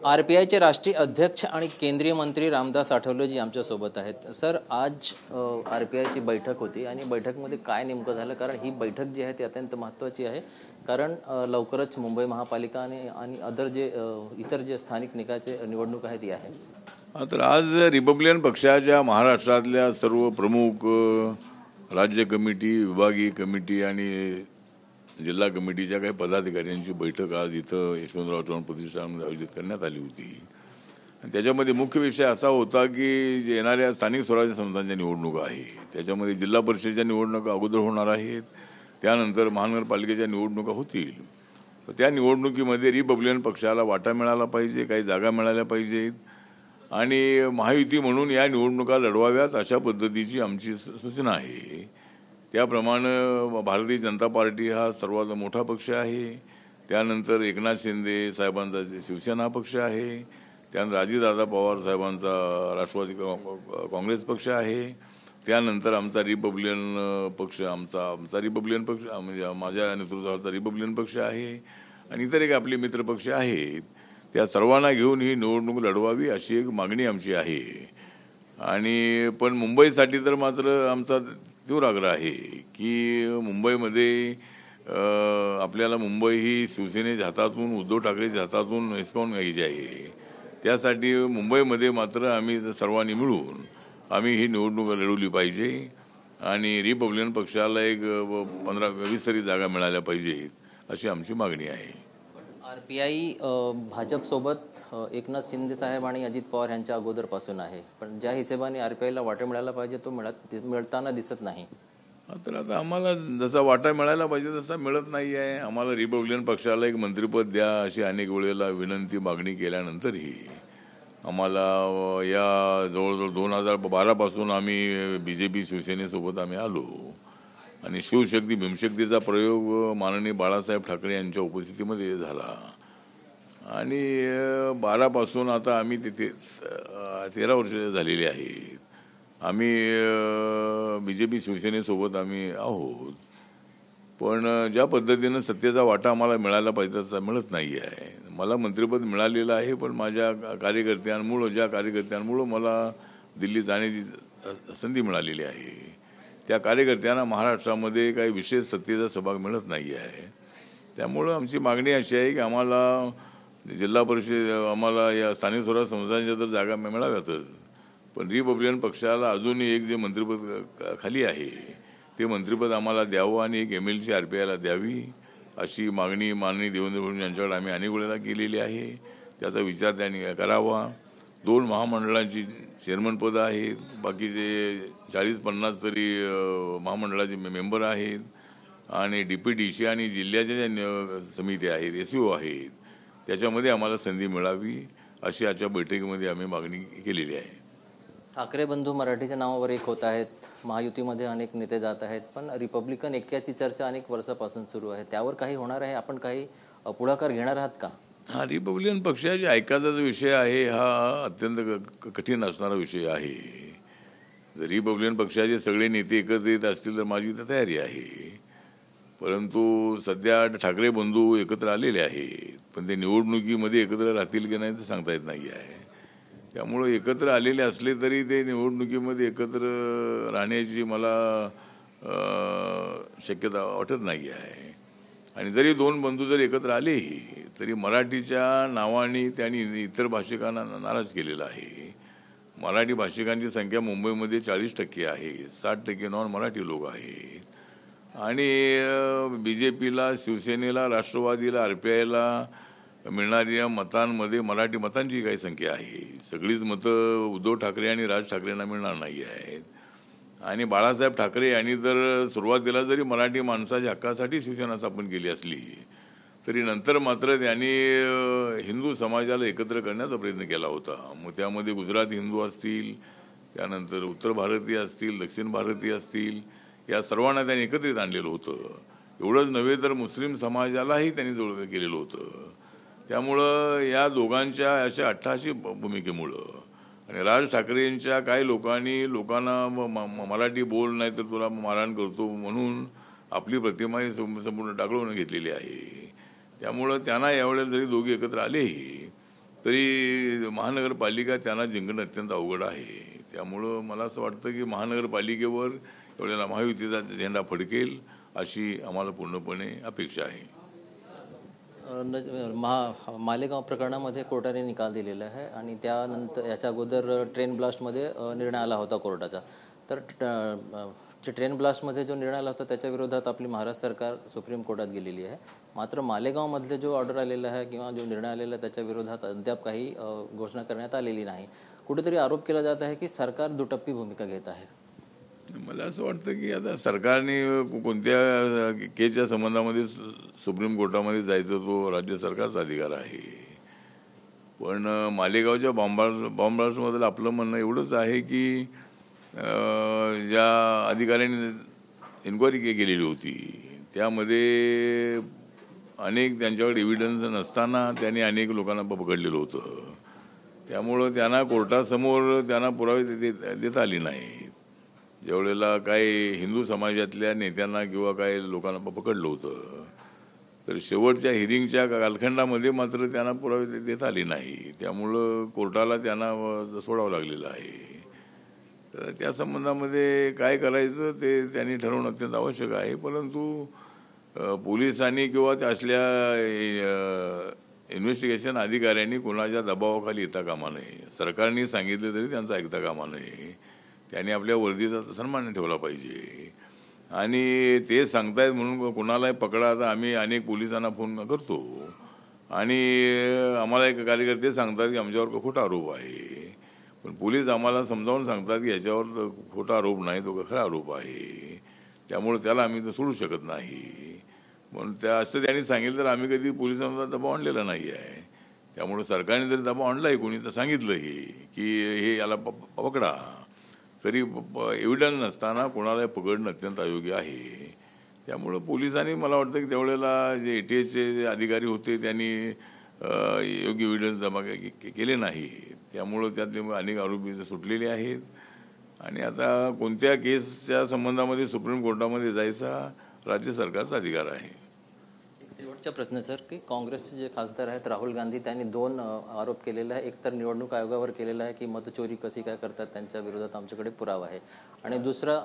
आरपीआयचे राष्ट्रीय अध्यक्ष आणि केंद्रीय मंत्री रामदास आठवलेजी आमच्यासोबत आहेत। सर, आज आरपीआयची बैठक होती आणि बैठकमध्ये काय नेमकं झालं, कारण ही बैठक जी आहे ती अत्यंत महत्त्वाची आहे, कारण लवकरच मुंबई महापालिका आणि इतर जे स्थानिक निकायचे निवडणूक आहे ती आहे। तर आज रिपब्लिकन पक्षाच्या महाराष्ट्रातल्या सर्व प्रमुख राज्य कमिटी, विभागीय कमिटी आणि जिल्हा कमिटीच्या काही पदाधिकाऱ्यांची बैठक आज इथं यशवंतराव चव्हाण प्रतिष्ठानमध्ये आयोजित करण्यात आली होती। आणि त्याच्यामध्ये मुख्य विषय असा होता की जे येणाऱ्या स्थानिक स्वराज्य संस्थांच्या निवडणुका आहे त्याच्यामध्ये जिल्हा परिषदेच्या निवडणुका अगोदर होणार आहेत, त्यानंतर महानगरपालिकेच्या निवडणुका होतील। त्या निवडणुकीमध्ये रिपब्लिकन पक्षाला वाटा मिळाला पाहिजे, काही जागा मिळाल्या पाहिजेत आणि महायुती म्हणून या निवडणुका लढवाव्यात अशा पद्धतीची आमची सूचना आहे। त्याप्रमाणे भारतीय जनता पार्टी हा सर्वात मोठा पक्ष आहे, त्यानंतर एकनाथ शिंदे साहेबांचा शिवसेना पक्ष आहे, त्यानंतर अजितदादा पवार साहेबांचा राष्ट्रवादी काँग्रेस पक्ष आहे, त्यानंतर आमचा रिपब्लिकन पक्ष आमचा रिपब्लिकन पक्ष म्हणजे माझ्या नेतृत्वाचा रिपब्लिकन पक्ष आहे आणि इतर एक आपले मित्रपक्ष आहेत। त्या सर्वांना घेऊन ही निवडणूक लढवावी अशी एक मागणी आमची आहे। आणि पण मुंबईसाठी तर मात्र आमचा तीव्र आग्रह आहे की मुंबईमध्ये आपल्याला मुंबई ही शिवसेनेच्या हातातून, उद्धव ठाकरेच्या हातातून हिसकावून घ्यायची आहे। त्यासाठी मुंबईमध्ये मात्र आम्ही सर्वांनी मिळून आम्ही ही निवडणूक लढवली पाहिजे आणि रिपब्लिकन पक्षाला एक 15-20 तरी जागा मिळाल्या पाहिजेत अशी आमची मागणी आहे। आरपीआय भाजपसोबत एकनाथ शिंदे साहेब आणि अजित पवार यांच्या अगोदरपासून आहे, पण ज्या हिशोबाने आरपीआयला वाटा मिळायला पाहिजे तो मिळताना दिसत नाही। तर आता आम्हाला जसा वाटा मिळायला पाहिजे तसा मिळत नाही आहे। आम्हाला रिपब्लिकन पक्षाला एक मंत्रिपद द्या अशी अनेक वेळेला विनंती मागणी केल्यानंतरही आम्हाला या जवळजवळ 2012 पासून आम्ही BJP शिवसेनेसोबत आम्ही आलो आणि शिवशक्ती भीमशक्तीचा प्रयोग माननीय बाळासाहेब ठाकरे यांच्या उपस्थितीमध्ये झाला आणि 12 पासून आता आम्ही तिथे 13 वर्ष झालेली आहेत। आम्ही BJP शिवसेनेसोबत आम्ही आहोत, पण ज्या पद्धतीनं सत्तेचा वाटा आम्हाला मिळायला पाहिजे तसा मिळत नाही आहे। मला मंत्रिपद मिळालेलं आहे, पण माझ्या ज्या कार्यकर्त्यांमुळं मला दिल्लीत जाण्याची संधी मिळालेली आहे, त्या कार्यकर्त्यांना महाराष्ट्रामध्ये काही विशेष सत्तेचा सहभाग मिळत नाही आहे। त्यामुळं आमची मागणी अशी आहे की आम्हाला जिल्हा परिषद, आम्हाला या स्थानिक स्वराज्य संस्थांच्या तर जागा मिळाव्यातच, पण रिपब्लिकन पक्षाला अजूनही एक जे मंत्रिपद खाली आहे ते मंत्रिपद आम्हाला द्यावं आणि एक MLC आरपीआयला द्यावी अशी मागणी माननीय देवेंद्र फडणवीस यांच्याकडे आम्ही अनेक वेळेला केलेली आहे। त्याचा विचार त्यांनी करावा। 2 महामंडळांची चेअरमनपदं आहेत, बाकीचे 40-50 तरी महामंडळाचे मेंबर आहेत आणि DPDC आणि जिल्ह्याच्या ज्या समित्या आहेत, SEO आहेत, त्याच्यामध्ये आम्हाला संधी मिळावी अशी आजच्या बैठकीमध्ये आम्ही मागणी केलेली आहे। ठाकरे बंधू मराठीच्या नावावर एक होत आहेत, महायुतीमध्ये अनेक नेते जात आहेत, पण रिपब्लिकन ऐक्याची चर्चा अनेक वर्षापासून सुरू आहे, त्यावर काही होणार आहे? आपण काही पुढाकार घेणार आहात का? हा रिपब्लिकन पक्षाच्या ऐक्याचा जो विषय आहे हा अत्यंत कठीण असणारा विषय आहे। जर रिपब्लिकन पक्षाचे सगळे नेते एकत्र येत असतील तर माझी तर तयारी आहे, परंतु सध्या ठाकरे बंधू एकत्र आलेले आहेत, पण ते निवडणुकीमध्ये एकत्र राहतील की नाही ते सांगता येत नाही आहे। त्यामुळं एकत्र आलेले असले तरी ते निवडणुकीमध्ये एकत्र राहण्याची मला शक्यता वाटत नाही आहे। आणि जरी 2 बंधू जर एकत्र आलेही तरी मराठीच्या नावाने त्यांनी इतर भाषिकांना नाराज केलेला आहे। मराठी भाषिकांची संख्या मुंबईमध्ये 40% आहे, 60% नॉन मराठी लोक आहेत आणि BJPला, शिवसेनेला, राष्ट्रवादीला, आरपीआयला मिळणाऱ्या मतांमध्ये मराठी मतांची काही संख्या आहे। सगळीच मतं उद्धव ठाकरे आणि राज ठाकरेंना मिळणार नाही आहेत आणि बाळासाहेब ठाकरे यांनी जर सुरुवातीला जरी मराठी माणसाच्या हक्कासाठी शिवसेना स्थापन केली असली तरी नंतर मात्र त्यांनी हिंदू समाजाला एकत्र करण्याचा प्रयत्न केला होता। मग त्यामध्ये गुजराती हिंदू असतील, त्यानंतर उत्तर भारतीय असतील, दक्षिण भारतीय असतील, या सर्वांना त्यांनी एकत्रित आणलेलं होतं। एवढंच नव्हे तर मुस्लिम समाजालाही त्यांनी जोडलं केलेलं होतं। त्यामुळं या दोघांच्या अशा अट्टहासी भूमिकेमुळं आणि राज ठाकरेंच्या काही लोकांना मराठी बोल नाही तर तुला मारहाण करतो म्हणून आपली प्रतिमा संपूर्ण टाकळून घेतलेली आहे। त्यामुळं त्यांना यावेळेला जरी दोघे एकत्र आलेही तरी महानगरपालिका त्यांना जिंकणं अत्यंत अवघड आहे. त्यामुळं मला असं वाटतं की महानगरपालिकेवर एवढ्याला महायुतीचा झेंडा फडकेल अशी आम्हाला पूर्णपणे अपेक्षा आहे. मालेगाव प्रकरणामध्ये कोर्टाने निकाल दिलेला आहे आणि त्यानंतर याच्या अगोदर ट्रेन ब्लास्टमध्ये निर्णय आला होता कोर्टाचा. तर जे ट्रेन ब्लास्टमध्ये जो निर्णय आला होता त्याच्या विरोधात आपली महाराष्ट्र सरकार सुप्रीम कोर्टात गेलेली आहे. मात्र मालेगावमधले जो ऑर्डर आलेला आहे किंवा जो निर्णय आलेला आहे त्याच्या विरोधात अद्याप काही घोषणा करण्यात आलेली नाही. कुठेतरी आरोप केला जात आहे की सरकार दुटप्पी भूमिका घेत आहे. मला असं वाटतं की आता सरकारने कोणत्या केसच्या संबंधामध्ये सुप्रीम कोर्टामध्ये जायचं तो राज्य सरकारचा अधिकार आहे. पण मालेगावच्या बॉम्बब्लास्टमधील आपलं म्हणणं एवढंच आहे की ज्या अधिकाऱ्यांनी इन्क्वायरी केलेली होती त्यामध्ये अनेक त्यांच्याकडे एव्हिडन्स नसताना त्यांनी अनेक लोकांना पकडलेलं होतं. त्यामुळं त्यांना कोर्टासमोर त्यांना पुरावे देता आले नाहीत. ज्यावेळेला काही हिंदू समाजातल्या नेत्यांना किंवा काही लोकांना पकडलं होतं तर शेवटच्या हिअरिंगच्या कालखंडामध्ये मात्र त्यांना पुरावे देता आले नाही. त्यामुळं कोर्टाला त्यांना सोडावं लागलेलं आहे. तर त्या संबंधामध्ये काय करायचं ते त्यांनी ठरवणं अत्यंत आवश्यक आहे. परंतु पोलिसांनी किंवा असल्या इन्व्हेस्टिगेशन अधिकाऱ्यांनी कोणाच्या दबावाखाली येता कामा नये. सरकारने सांगितलं तरी त्यांचं ऐकता कामा नये. त्यांनी आपल्या वर्दीचा सन्मान ठेवला पाहिजे. आणि ते सांगतायत म्हणून कोणालाही पकडा. आता आम्ही अनेक पोलिसांना फोन करतो आणि आम्हाला एक कार्यकर्ते सांगतात की आमच्यावर खोटा आरोप आहे. पण पोलीस आम्हाला समजावून सांगतात की याच्यावर खोटा आरोप नाही, तो खरा आरोप आहे. त्यामुळे त्याला आम्ही सोडू शकत नाही. पण असं त्यांनी सांगितलं तर आम्ही कधी पोलिसांचा दबाव आणलेला नाही आहे. त्यामुळे सरकारने जरी दबाव आणला आहे कोणी तर सांगितलंही की हे याला पकडा, तरी एव्हिडन्स नसताना कोणालाही पकडणं अत्यंत अयोग्य आहे. त्यामुळं पोलिसांनी मला वाटतं की त्यावेळेला जे ATSचे अधिकारी होते त्यांनी योग्य एव्हिडन्स जमा केले नाही. त्यामुळं त्यातले अनेक आरोपी सुटलेले आहेत. आणि आता कोणत्या केसच्या संबंधामध्ये सुप्रीम कोर्टामध्ये जायचा राज्य सरकारचा अधिकार आहे. शेवटचा प्रश्न सर की काँग्रेसचे जे खासदार आहेत राहुल गांधी त्यांनी 2 आरोप केलेले आहे. एक तर निवडणूक आयोगावर केलेला आहे की मतचोरी कशी काय करतात त्यांच्या विरोधात आमच्याकडे पुरावा आहे. आणि दुसरा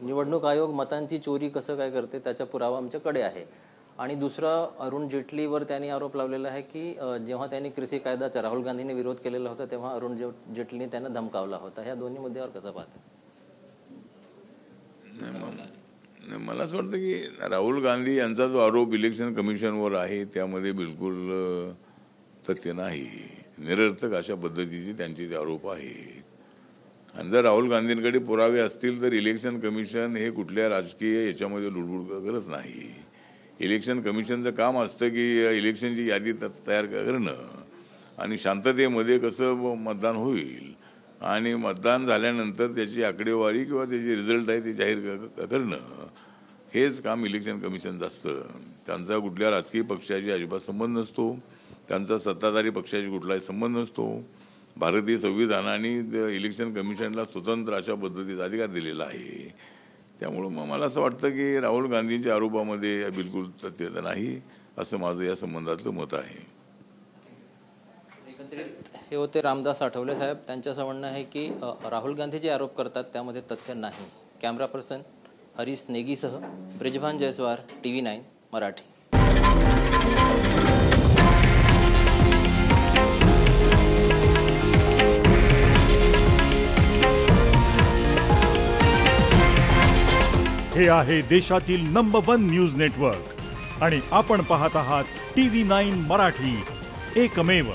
निवडणूक आयोग मतांची चोरी कसं काय करते त्याचा पुरावा आमच्याकडे आहे. आणि दुसरा अरुण जेटलीवर त्यांनी आरोप लावलेला आहे की जेव्हा त्यांनी कृषी कायद्याचा राहुल गांधींनी विरोध केलेला होता तेव्हा अरुण जेटलीने त्यांना धमकावला होता. ह्या दोन्ही मुद्द्यावर कसं पाहता? मला असं वाटतं की राहुल गांधी यांचा जो आरोप इलेक्शन कमिशनवर आहे त्यामध्ये बिलकुल तथ्य नाही. निरर्थक अशा पद्धतीचे त्यांचे ते आरोप आहेत. आणि जर राहुल गांधींकडे पुरावे असतील तर इलेक्शन कमिशन हे कुठल्या राजकीय याच्यामध्ये लुडबुड करत नाही. इलेक्शन कमिशनचं काम असतं की इलेक्शनची यादी तयार करणं आणि शांततेमध्ये कसं मतदान होईल आणि मतदान झाल्यानंतर त्याची आकडेवारी किंवा त्याचे रिझल्ट आहे ते जाहीर करणं हेच काम इलेक्शन कमिशनचं असतं. त्यांचा कुठल्या राजकीय पक्षाशी अजिबात संबंध नसतो. त्यांचा सत्ताधारी पक्षाशी कुठलाही संबंध नसतो. भारतीय संविधानाने इलेक्शन कमिशनला स्वतंत्र अशा पद्धतीचा अधिकार दिलेला आहे. त्यामुळं मला असं वाटतं की राहुल गांधींच्या आरोपामध्ये बिलकुल तथ्य नाही असं माझं या संबंधातलं मत आहे. एकंदरीत हे होते रामदास आठवले साहेब. त्यांचं म्हणणं आहे की राहुल गांधी जे आरोप करतात त्यामध्ये तथ्य नाही. कॅमेरा पर्सन हरीश नेगीसह ब्रिजभान जयस्वार, TV9 मराठी. हे आहे देशातील नंबर 1 न्यूज नेटवर्क आणि आपण पाहत आहात TV9 मराठी, एकमेव.